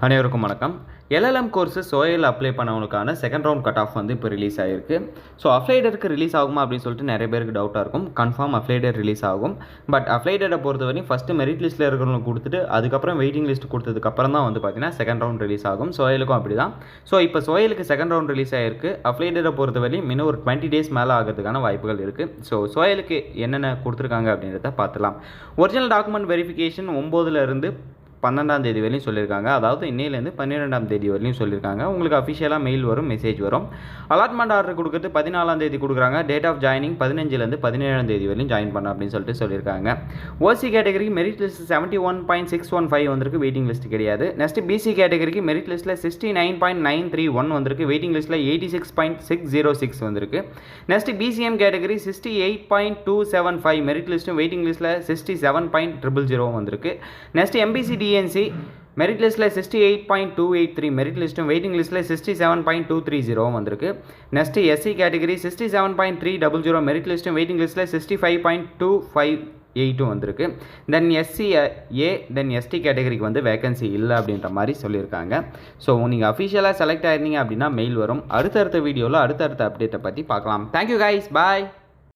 அனைவருக்கும் வணக்கம். LLM course சோயல் அப்ளை பண்ணவங்களுக்கான செகண்ட் ரவுண்ட் கட் ஆஃப் வந்து இப்போ ரிலீஸ் ஆகிருக்கு. ஸோ அப்ளைடருக்கு ரிலீஸ் ஆகுமா அப்படின்னு சொல்லிட்டு நிறைய பேருக்கு டவுட்டாக இருக்கும். கன்ஃபார்ம் அப்ளைடர் ரிலீஸ் ஆகும். பட் அப்ளைடரை பொறுத்தவரையும் ஃபஸ்ட்டு மெரிட் லிஸ்ட்டில் இருக்கிறவங்களுக்கு கொடுத்துட்டு அதுக்கப்புறம் வெயிட்டிங் லிஸ்ட் கொடுத்ததுக்கப்புறம் தான் வந்து பார்த்தீங்கன்னா செகண்ட் ரவுண்ட் ரிலீஸ் ஆகும். சோயலுக்கும் அப்படி தான். ஸோ இப்போ சோயலுக்கு செகண்ட் ரவுண்ட் ரிலீஸ் ஆகிருக்கு. அப்ளைடரை பொறுத்தவரையும் இன்னும் ஒரு 20 டேஸ் மேலே ஆகிறதுக்கான வாய்ப்புகள் இருக்குது. ஸோ சோயலுக்கு என்னென்ன கொடுத்துருக்காங்க அப்படின்றத பார்த்துலாம். ஒரிஜினல் டாக்குமெண்ட் வெரிஃபிகேஷன் 9லேருந்து 12ஆம் தேதி வரையும் சொல்லியிருக்காங்க. அதாவது இன்னையிலேருந்து 12ஆம் தேதி வரையும் சொல்லியிருக்காங்க. உங்களுக்கு அஃபிஷியலாக மெயில் வரும், மெசேஜ் வரும். அலாட்மெண்ட் ஆர்டர் கொடுக்குறது 14ஆம் தேதி கொடுக்குறாங்க. டேட் ஆஃப் ஜாயினிங் 15லேருந்து 17ஆம் தேதி வரையும் ஜாயின் பண்ண அப்படின்னு சொல்லிட்டு சொல்லியிருக்காங்க. ஓசி கேட்டகரிக்கு மெரிட் லிஸ்ட் 71.615 வந்திருக்கு, வெயிட்டிங் லிஸ்ட் கிடையாது. நெக்ஸ்ட் பிசி கேட்டகரிக்கு மெரிட் லிஸ்ட்டில் 69.931 வந்திருக்கு, வெயிட்டிங் லிஸ்ட்டில் 86.606 வந்திருக்கு. நெக்ஸ்ட் பிசிஎம் கேட்டகரி 68.275 மெரிட் லிஸ்ட்டும் வெயிட்டிங் லிஸ்ட்டில் 67.000 வந்திருக்கு. நெக்ஸ்ட் எம்பிசி டிஎன்சி மெரிட் லிஸ்ட்டில் 68.283 மெரிட் லிஸ்ட்டும் வெயிட்டிங் லிஸ்ட்டில் 67.230 வந்திருக்கு. நெக்ஸ்ட் எஸ்சி கேட்டகரி 67.300 மெரிட் லிஸ்ட்டும் வெயிட்டிங் லிஸ்ட்டில் 65.258 வந்திருக்கு. தென் எஸ்சி தென் எஸ்டி கேட்டகரிக்கு வந்து வேகன்சி இல்லை அப்படின்ற மாதிரி சொல்லியிருக்காங்க. ஸோ நீங்கள் அஃபிஷியலாக செலக்ட் ஆயிருந்தீங்க அப்படின்னா மெயில் வரும். அடுத்தடுத்த வீடியோவில் அடுத்தடுத்த அப்டேட்டை பற்றி பார்க்கலாம். தேங்க்யூ கைஸ், பாய்.